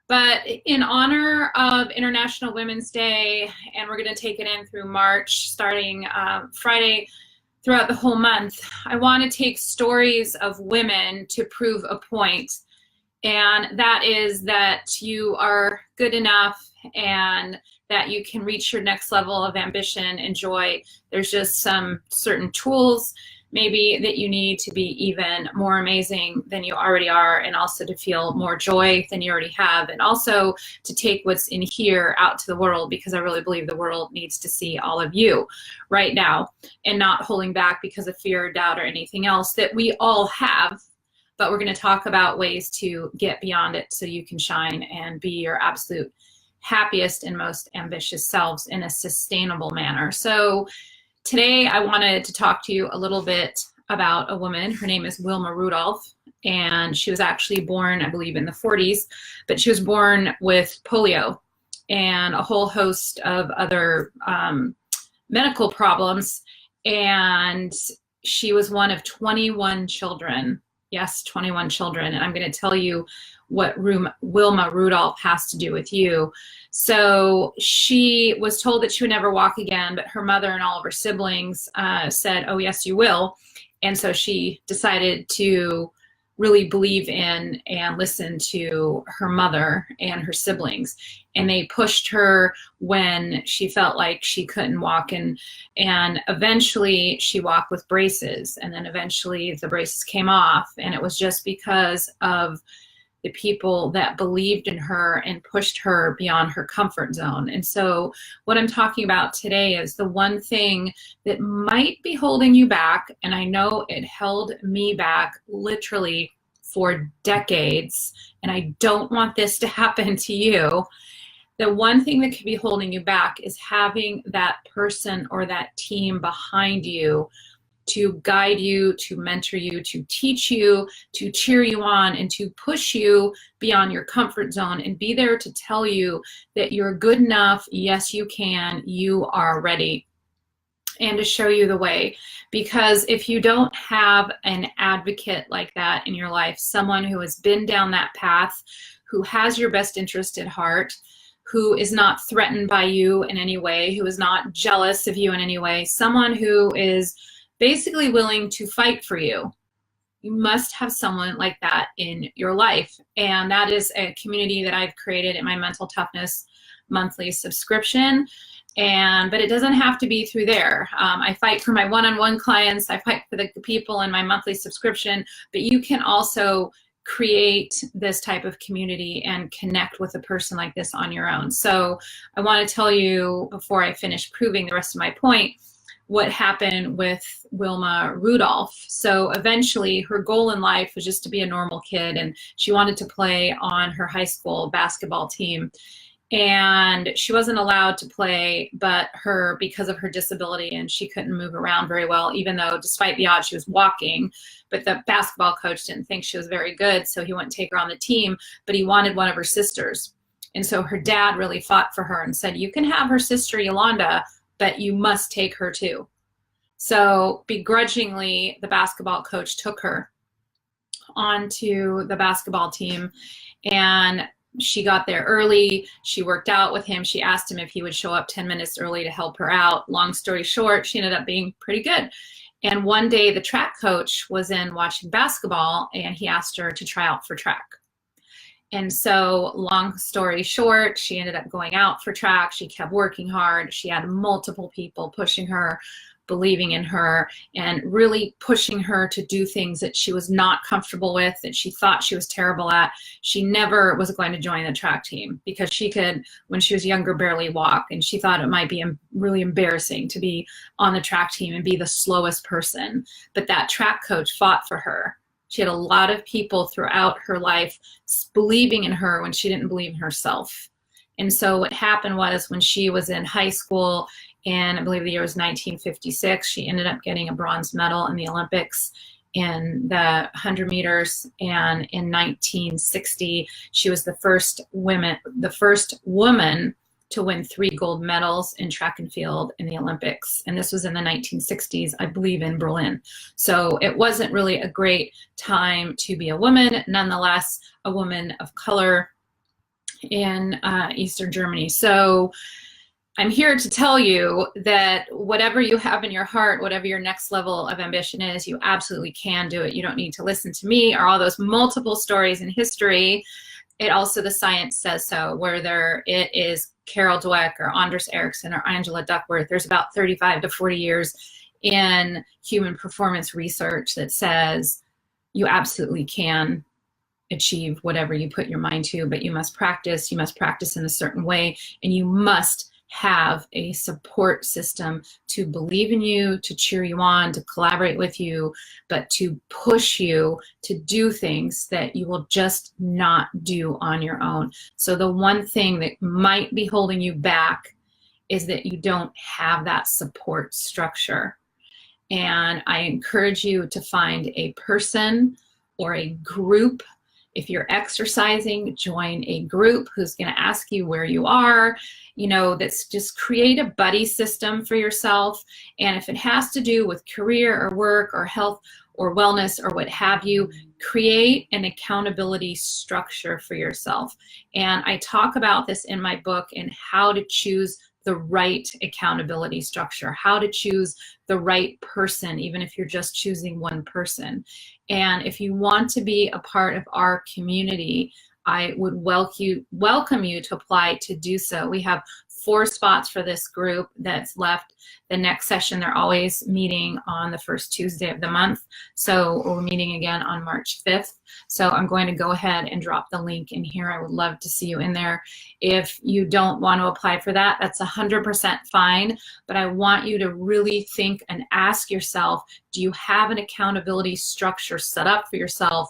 But in honor of International Women's Day, and we're going to take it in through March, starting Friday throughout the whole month, I want to take stories of women to prove a point. And that is that you are good enough and that you can reach your next level of ambition and joy. There's just some certain tools maybe that you need to be even more amazing than you already are, and also to feel more joy than you already have, and also to take what's in here out to the world, because I really believe the world needs to see all of you right now, and not holding back because of fear or doubt or anything else that we all have. But we're going to talk about ways to get beyond it so you can shine and be your absolute happiest and most ambitious selves in a sustainable manner. So today I wanted to talk to you a little bit about a woman. Her name is Wilma Rudolph, and she was actually born, I believe, in the 40s, but she was born with polio and a whole host of other medical problems. And she was one of 21 children. Yes, 21 children. And I'm going to tell you what Wilma Rudolph has to do with you. So she was told that she would never walk again, but her mother and all of her siblings said, oh, yes, you will. And so she decided to really believe in and listen to her mother and her siblings. And they pushed her when she felt like she couldn't walk. And eventually she walked with braces. And then eventually the braces came off. And it was just because of the people that believed in her and pushed her beyond her comfort zone. And so what I'm talking about today is the one thing that might be holding you back, and I know it held me back literally for decades, and I don't want this to happen to you. The one thing that could be holding you back is having that person or that team behind you to guide you, to mentor you, to teach you, to cheer you on, and to push you beyond your comfort zone and be there to tell you that you're good enough, yes you can, you are ready, and to show you the way. Because if you don't have an advocate like that in your life, someone who has been down that path, who has your best interest at heart, who is not threatened by you in any way, who is not jealous of you in any way, someone who is basically willing to fight for you. You must have someone like that in your life. And that is a community that I've created in my Mental Toughness monthly subscription. But it doesn't have to be through there. I fight for my one-on-one clients. I fight for the people in my monthly subscription, but you can also create this type of community and connect with a person like this on your own. So I want to tell you, before I finish proving the rest of my point, what happened with Wilma Rudolph. So eventually her goal in life was just to be a normal kid, and she wanted to play on her high school basketball team. And she wasn't allowed to play, because of her disability, and she couldn't move around very well, even though despite the odds she was walking. But the basketball coach didn't think she was very good, so he wouldn't take her on the team, but he wanted one of her sisters. And so her dad really fought for her and said, you can have her sister Yolanda, but you must take her too. So begrudgingly, the basketball coach took her onto the basketball team, and she got there early. She worked out with him. She asked him if he would show up 10 minutes early to help her out. Long story short, she ended up being pretty good. And one day the track coach was in watching basketball, and he asked her to try out for track. And so long story short, she ended up going out for track. She kept working hard. She had multiple people pushing her, believing in her, and really pushing her to do things that she was not comfortable with, that she thought she was terrible at. She never was going to join the track team because she could, when she was younger, barely walk. And she thought it might be really embarrassing to be on the track team and be the slowest person. But that track coach fought for her. She had a lot of people throughout her life believing in her when she didn't believe in herself. And so what happened was, when she was in high school, and I believe the year was 1956, she ended up getting a bronze medal in the Olympics in the 100 meters. And in 1960, she was the first woman to win 3 gold medals in track and field in the Olympics. And this was in the 1960s, I believe, in Berlin. So it wasn't really a great time to be a woman. Nonetheless, a woman of color in Eastern Germany. So I'm here to tell you that whatever you have in your heart, whatever your next level of ambition is, you absolutely can do it. You don't need to listen to me or all those multiple stories in history. It also, the science says so, whether it is Carol Dweck or Anders Ericsson or Angela Duckworth. There's about 35 to 40 years in human performance research that says you absolutely can achieve whatever you put your mind to, but you must practice in a certain way, and you must have a support system to believe in you, to cheer you on, to collaborate with you, but to push you to do things that you will just not do on your own. So the one thing that might be holding you back is that you don't have that support structure. And I encourage you to find a person or a group. If you're exercising, join a group who's going to ask you where you are. That's just create a buddy system for yourself. And if it has to do with career or work or health or wellness or what have you, create an accountability structure for yourself. And I talk about this in my book and how to choose the right accountability structure, how to choose the right person, even if you're just choosing one person. And if you want to be a part of our community, I would welcome you to apply to do so. We have 4 spots for this group that's left. The next session, they're always meeting on the first Tuesday of the month. So we're meeting again on March 5th. So I'm going to go ahead and drop the link in here. I would love to see you in there. If you don't want to apply for that, that's 100% fine. But I want you to really think and ask yourself, do you have an accountability structure set up for yourself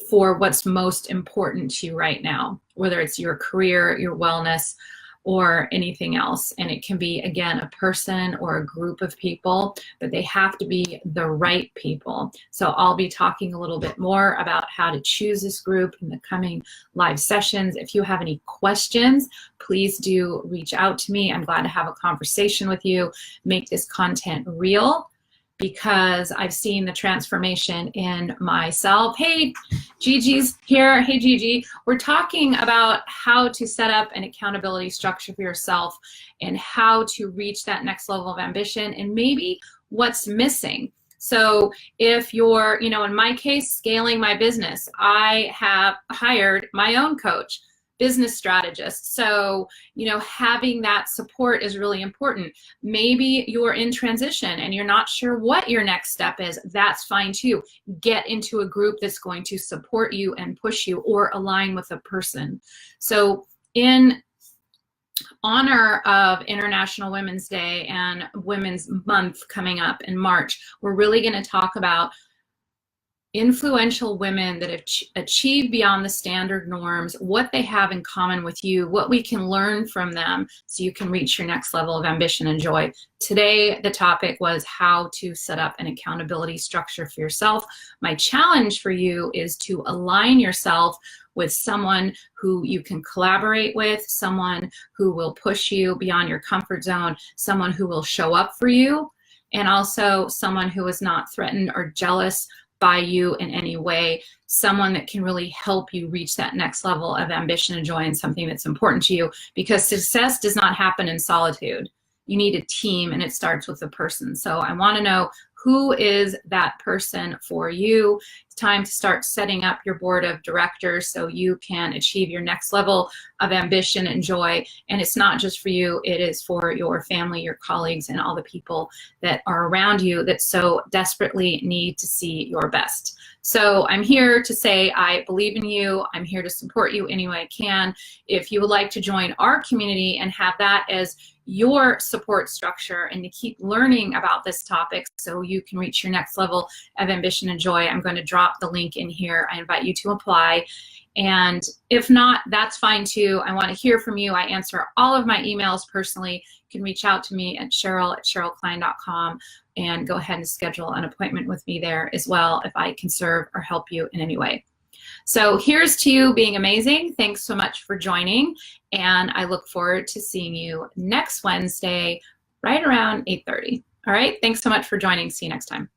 for what's most important to you right now, whether it's your career, your wellness, or anything else? And it can be, again, a person or a group of people, but they have to be the right people. So I'll be talking a little bit more about how to choose this group in the coming live sessions. If you have any questions, please do reach out to me. I'm glad to have a conversation with you, make this content real, because I've seen the transformation in myself. Hey, Gigi's here. Hey, Gigi. We're talking about how to set up an accountability structure for yourself and how to reach that next level of ambition and maybe what's missing. So if you're, in my case, scaling my business, I have hired my own coach, business strategist. So, having that support is really important. Maybe you're in transition and you're not sure what your next step is. That's fine too. Get into a group that's going to support you and push you, or align with a person. So in honor of International Women's Day and Women's Month coming up in March, we're really going to talk about influential women that have achieved beyond the standard norms, what they have in common with you, what we can learn from them so you can reach your next level of ambition and joy. Today, the topic was how to set up an accountability structure for yourself. My challenge for you is to align yourself with someone who you can collaborate with, someone who will push you beyond your comfort zone, someone who will show up for you, and also someone who is not threatened or jealous by you in any way, someone that can really help you reach that next level of ambition and joy in something that's important to you, because success does not happen in solitude. You need a team, and it starts with a person. So I want to know, who is that person for you? It's time to start setting up your board of directors so you can achieve your next level of ambition and joy. And it's not just for you, it is for your family, your colleagues, and all the people that are around you that so desperately need to see your best. So I'm here to say I believe in you. I'm here to support you any way I can. If you would like to join our community and have that as your support structure and to keep learning about this topic so you can reach your next level of ambition and joy, I'm going to drop the link in here. I invite you to apply. And if not, that's fine too. I want to hear from you. I answer all of my emails personally. You can reach out to me at Sheryl@SherylKline.com and go ahead and schedule an appointment with me there as well if I can serve or help you in any way. So here's to you being amazing. Thanks so much for joining, and I look forward to seeing you next Wednesday right around 8:30. All right, thanks so much for joining. See you next time.